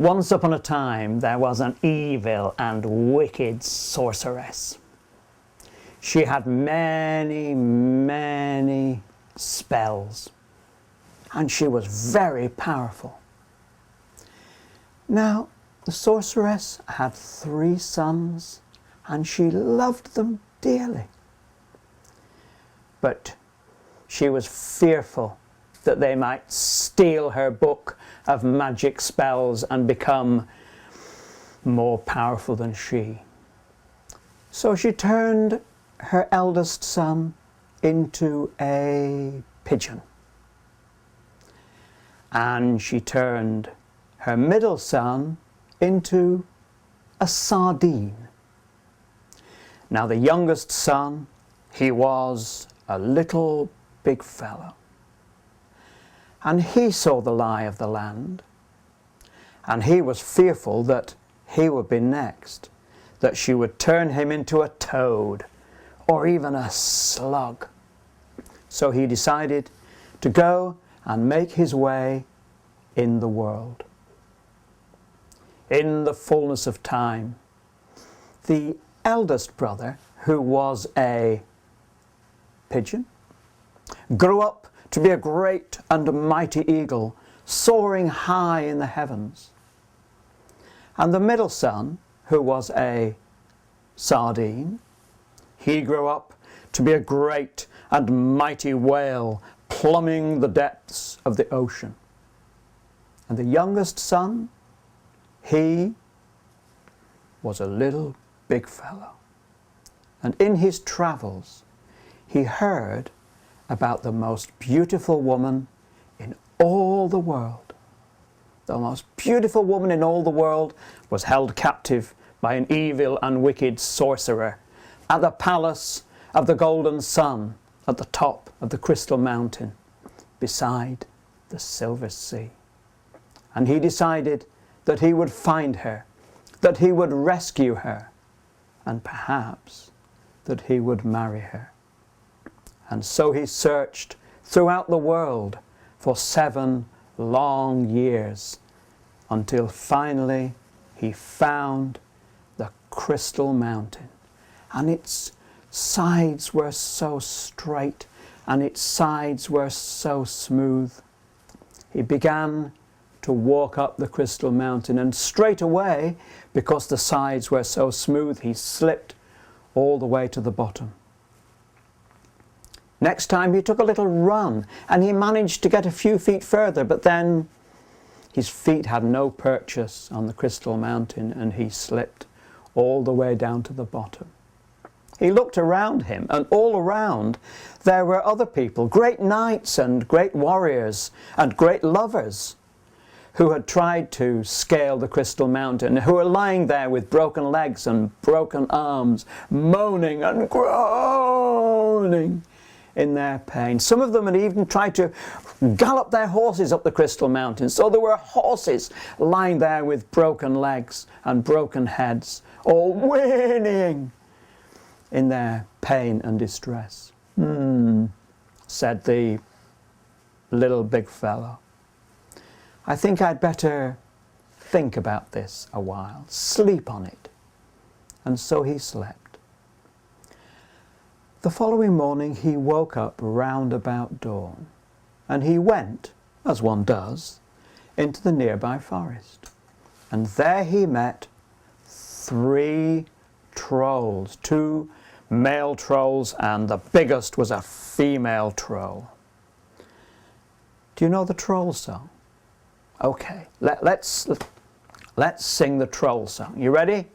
Once upon a time there was an evil and wicked sorceress. She had many, many spells, and she was very powerful. Now, the sorceress had 3 sons, and she loved them dearly. But she was fearful that they might steal her book of magic spells and become more powerful than she. So she turned her eldest son into a pigeon. And she turned her middle son into a sardine. Now the youngest son, he was a little big fellow. And he saw the lie of the land, and he was fearful that he would be next, that she would turn him into a toad or even a slug. So he decided to go and make his way in the world. In the fullness of time, the eldest brother, who was a pigeon, grew up to be a great and mighty eagle, soaring high in the heavens. And the middle son, who was a sardine, he grew up to be a great and mighty whale, plumbing the depths of the ocean. And the youngest son, he was a little big fellow. And in his travels, he heard about the most beautiful woman in all the world. The most beautiful woman in all the world was held captive by an evil and wicked sorcerer at the palace of the golden sun at the top of the crystal mountain beside the silver sea. And he decided that he would find her, that he would rescue her, and perhaps that he would marry her. And so he searched throughout the world for 7 long years until finally he found the crystal mountain. And its sides were so straight and its sides were so smooth. He began to walk up the crystal mountain, and straight away, because the sides were so smooth, he slipped all the way to the bottom. Next time he took a little run and he managed to get a few feet further, but then his feet had no purchase on the crystal mountain and he slipped all the way down to the bottom. He looked around him, and all around there were other people, great knights and great warriors and great lovers, who had tried to scale the crystal mountain, who were lying there with broken legs and broken arms, moaning and groaning in their pain. Some of them had even tried to gallop their horses up the crystal mountain. So there were horses lying there with broken legs and broken heads, all whinnying in their pain and distress. Said the little big fellow, I think I'd better think about this a while, sleep on it. And so he slept. The following morning he woke up round about dawn, and he went, as one does, into the nearby forest. And there he met 3 trolls, 2 male trolls, and the biggest was a female troll. Do you know the troll song? Okay, let's sing the troll song. You ready?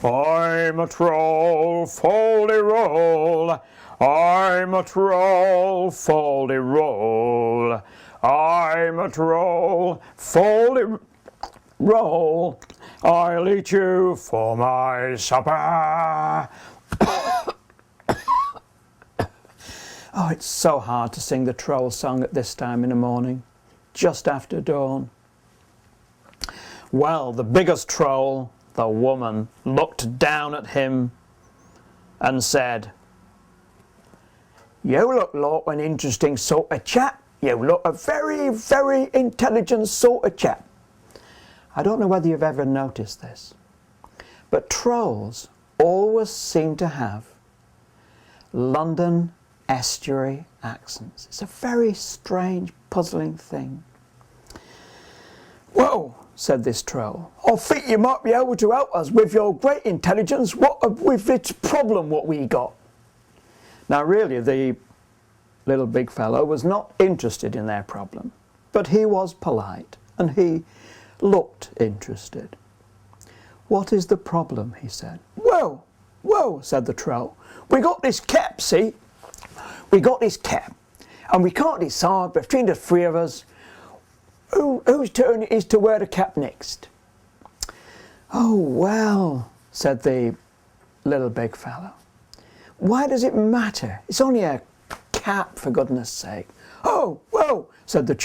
I'm a troll, foldy-roll. I'm a troll, foldy-roll. I'm a troll, foldy-roll. I'll eat you for my supper. Oh, it's so hard to sing the troll song at this time in the morning, just after dawn. Well, the biggest troll, the woman, looked down at him and said, "You look like an interesting sort of chap. You look a very, very intelligent sort of chap. I don't know whether you've ever noticed this, but trolls always seem to have London estuary accents. It's a very strange, puzzling thing. "Well," said this troll, "I think you might be able to help us with your great intelligence with this problem what we got." Now really the little big fellow was not interested in their problem, but he was polite and he looked interested. "What is the problem?" he said. Well, said the troll, "we got this cap, see? We got this cap, and we can't decide between the three of us whose turn it is to wear the cap next." "Oh, well," said the little big fellow, "why does it matter? It's only a cap, for goodness sake." "Oh, well," said the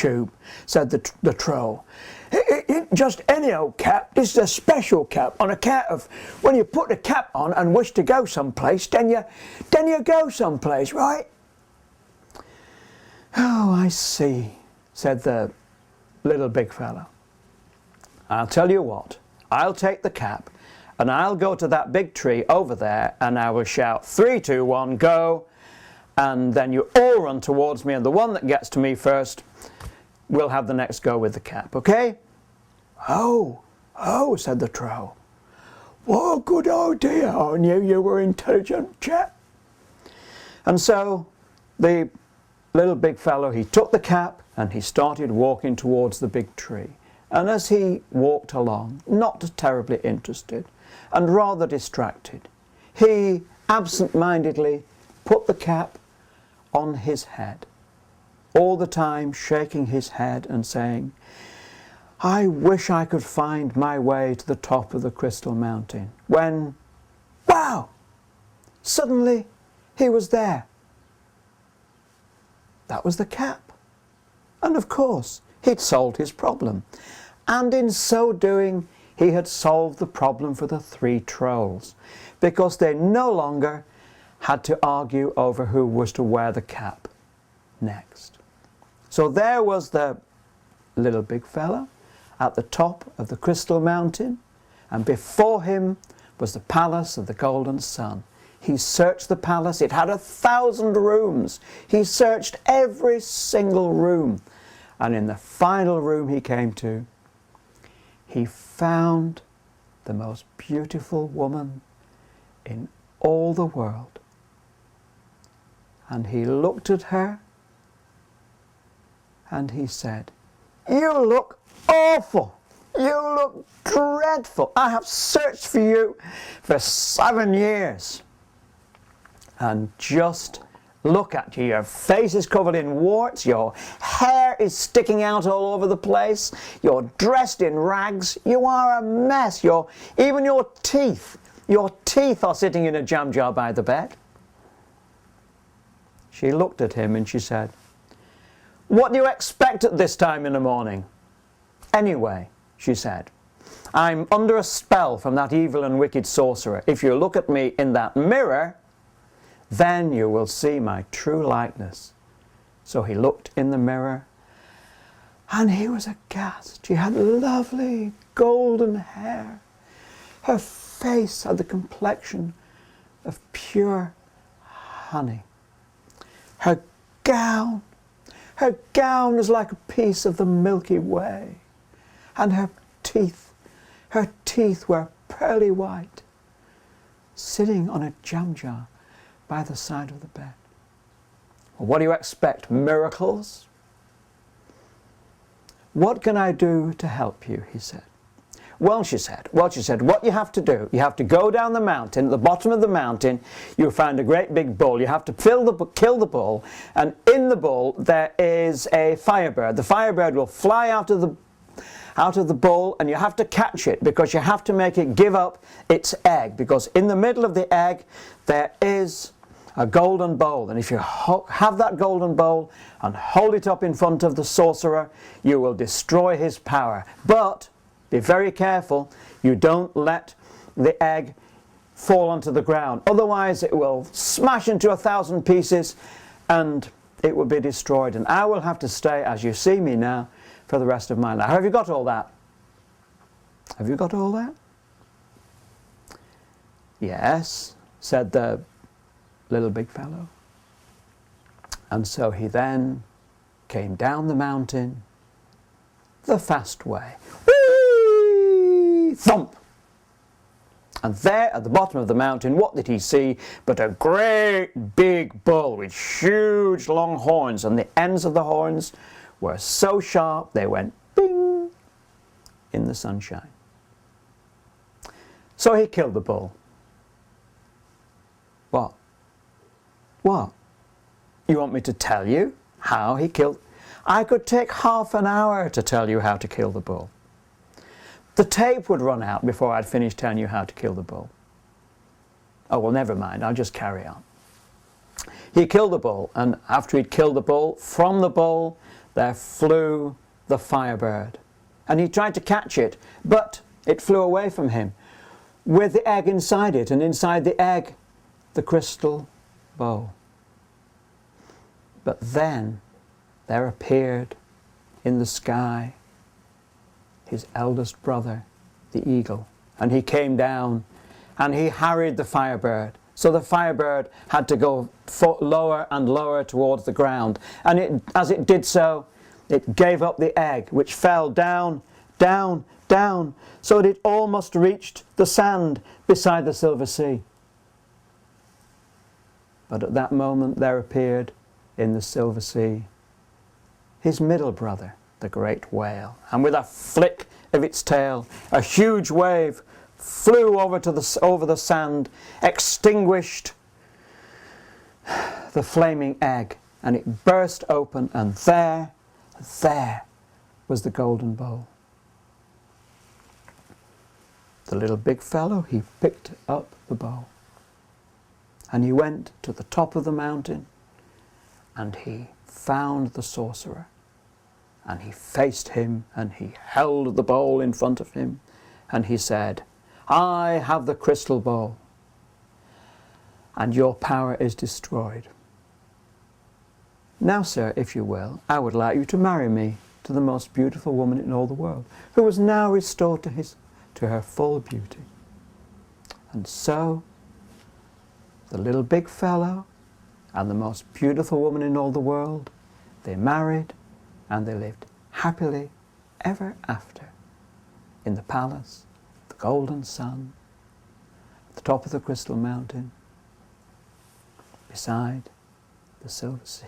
the troll, it just any old cap. This is a special cap on account of when you put the cap on and wish to go someplace, then you go someplace, right?" "Oh, I see," said the little big fellow. "I'll tell you what, I'll take the cap and I'll go to that big tree over there and I will shout 3, 2, 1, go, and then you all run towards me and the one that gets to me first will have the next go with the cap, okay?" Oh, said the troll. "What a good idea, I knew you were an intelligent chap." And so the little big fellow, he took the cap and he started walking towards the big tree. And as he walked along, not terribly interested and rather distracted, he absent-mindedly put the cap on his head, all the time shaking his head and saying, "I wish I could find my way to the top of the Crystal Mountain." When, wow, suddenly he was there. That was the cap. And of course, he'd solved his problem. And in so doing, he had solved the problem for the 3 trolls, because they no longer had to argue over who was to wear the cap next. So there was the little big fella at the top of the Crystal Mountain, and before him was the palace of the Golden Sun. He searched the palace. It had 1,000 rooms. He searched every single room. And in the final room he came to, he found the most beautiful woman in all the world. And he looked at her and he said, "You look awful. You look dreadful. I have searched for you for 7 years. And just look at you. Your face is covered in warts. Your hair is sticking out all over the place. You're dressed in rags. You are a mess. Even your teeth are sitting in a jam jar by the bed." She looked at him and she said, "What do you expect at this time in the morning?" "Anyway," she said, "I'm under a spell from that evil and wicked sorcerer. If you look at me in that mirror, then you will see my true likeness." So he looked in the mirror and he was aghast. She had lovely golden hair. Her face had the complexion of pure honey. Her gown was like a piece of the Milky Way. And her teeth were pearly white, sitting on a jam jar by the side of the bed. Well, what do you expect? Miracles? "What can I do to help you?" he said. Well, she said, what you have to do, you have to go down the mountain. At the bottom of the mountain, you'll find a great big bull. You have to kill the bull, and in the bull there is a firebird. The firebird will fly out of the bull, and you have to catch it, because you have to make it give up its egg, because in the middle of the egg there is a golden bowl, and if you have that golden bowl and hold it up in front of the sorcerer, you will destroy his power. But be very careful, you don't let the egg fall onto the ground, otherwise it will smash into 1,000 pieces and it will be destroyed, and I will have to stay as you see me now for the rest of my life. Have you got all that? Have you got all that? Yes, said the little big fellow. And so he then came down the mountain the fast way. Whee! Thump! And there at the bottom of the mountain, what did he see but a great big bull with huge long horns, and the ends of the horns were so sharp they went bing in the sunshine. So he killed the bull. What? What? You want me to tell you how he killed? I could take half an hour to tell you how to kill the bull. The tape would run out before I'd finished telling you how to kill the bull. Oh, well, never mind. I'll just carry on. He killed the bull, and after he'd killed the bull, from the bull there flew the firebird. And he tried to catch it, but it flew away from him with the egg inside it, and inside the egg, the crystal bowl. But then there appeared in the sky his eldest brother, the eagle, and he came down and he harried the firebird. So the firebird had to go lower and lower towards the ground, and as it did so, it gave up the egg, which fell down, down, down, so that it almost reached the sand beside the silver sea. But at that moment there appeared in the silver sea his middle brother, the great whale, and with a flick of its tail, a huge wave flew over the sand, extinguished the flaming egg, and it burst open, and there was the golden bowl. The little big fellow, he picked up the bowl, and he went to the top of the mountain, and he found the sorcerer, and he faced him, and he held the bowl in front of him, and he said, I have the crystal bowl, and your power is destroyed. Now, sir, if you will, I would like you to marry me to the most beautiful woman in all the world, who is now restored to her full beauty. And so, the little big fellow and the most beautiful woman in all the world, they married, and they lived happily ever after in the palace, the golden sun, at the top of the crystal mountain, beside the silver sea.